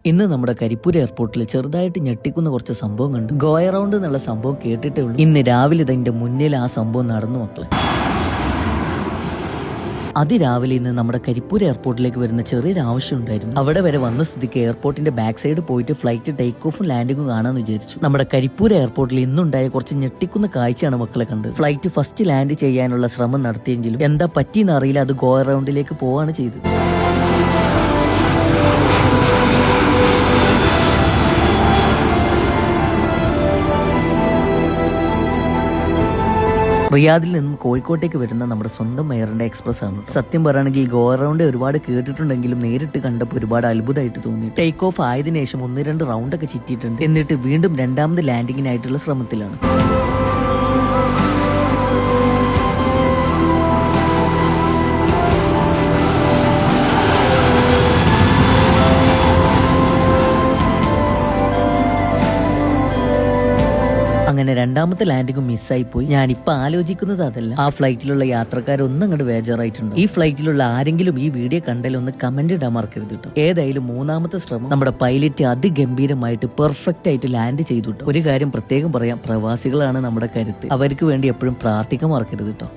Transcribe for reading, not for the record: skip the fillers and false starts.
ഇന്ന് നമ്മുടെ കരിപ്പൂർ എയർപോർട്ടിൽ ചെറുതായിട്ട് ഞെട്ടിക്കുന്ന കുറച്ച് സംഭവം കണ്ടു. ഗോ അറൗണ്ട് എന്നുള്ള സംഭവം കേട്ടിട്ടേ ഉള്ളൂ. ഇന്ന് രാവിലെ ഇതിന്റെ മുന്നിൽ ആ സംഭവം നടന്നു മക്കളെ. അതിരാവിലെ ഇന്ന് നമ്മുടെ കരിപ്പൂർ എയർപോർട്ടിലേക്ക് വരുന്ന ചെറിയൊരു ആവശ്യം ഉണ്ടായിരുന്നു. അവിടെ വരെ വന്ന സ്ഥിതിക്ക് എയർപോർട്ടിന്റെ ബാക്ക് സൈഡ് പോയിട്ട് ഫ്ലൈറ്റ് ടേക്ക് ഓഫും ലാൻഡിങ്ങും കാണാന്ന് വിചാരിച്ചു. നമ്മുടെ കരിപ്പൂർ എയർപോർട്ടിൽ ഇന്നുണ്ടായ കുറച്ച് ഞെട്ടിക്കുന്ന കാഴ്ചയാണ് മക്കളെ കണ്ടത്. ഫ്ലൈറ്റ് ഫസ്റ്റ് ലാൻഡ് ചെയ്യാനുള്ള ശ്രമം നടത്തിയെങ്കിലും എന്താ പറ്റിയെന്ന് അറിയില്ല, അത് ഗോ അറൗണ്ടിലേക്ക് പോവാണ് ചെയ്തത്. റിയാദിൽ നിന്നും കോഴിക്കോട്ടേക്ക് വരുന്ന നമ്മുടെ സ്വന്തം എയറിന്റെ എക്സ്പ്രസ് ആണ്. സത്യം പറയുകയാണെങ്കിൽ ഗോ അറൗണ്ട് ഒരുപാട് കേട്ടിട്ടുണ്ടെങ്കിലും നേരിട്ട് കണ്ടപ്പോൾ ഒരുപാട് അത്ഭുതമായിട്ട് തോന്നി. ടേക്ക് ഓഫ് ആയതിനു ശേഷം 1-2 റൗണ്ട് ഒക്കെ ചുറ്റിയിട്ടുണ്ട്. എന്നിട്ട് വീണ്ടും രണ്ടാമത് ലാൻഡിങ്ങിനായിട്ടുള്ള ശ്രമത്തിലാണ്. അങ്ങനെ രണ്ടാമത്തെ ലാൻഡിങ്ങും മിസ്സായി പോയി. ഞാനിപ്പോ ആലോചിക്കുന്നത് അതല്ല, ആ ഫ്ലൈറ്റിലുള്ള യാത്രക്കാരൊന്നും അങ്ങോട്ട് ബേജാറായിട്ടുണ്ട്. ഈ ഫ്ലൈറ്റിലുള്ള ആരെങ്കിലും ഈ വീഡിയോ കണ്ടാലൊന്ന് കമന്റ് ഇടാൻ മറക്കരുത് കേട്ടോ. ഏതായാലും മൂന്നാമത്തെ ശ്രമം നമ്മുടെ പൈലറ്റ് അതിഗംഭീരമായിട്ട് പെർഫെക്റ്റ് ആയിട്ട് ലാൻഡ് ചെയ്തു. ഒരു കാര്യം പ്രത്യേകം പറയാം, പ്രവാസികളാണ് നമ്മുടെ കരുത്ത്. അവർക്ക് വേണ്ടി എപ്പോഴും പ്രാർത്ഥിക്കാൻ മറക്കരുത് കേട്ടോ.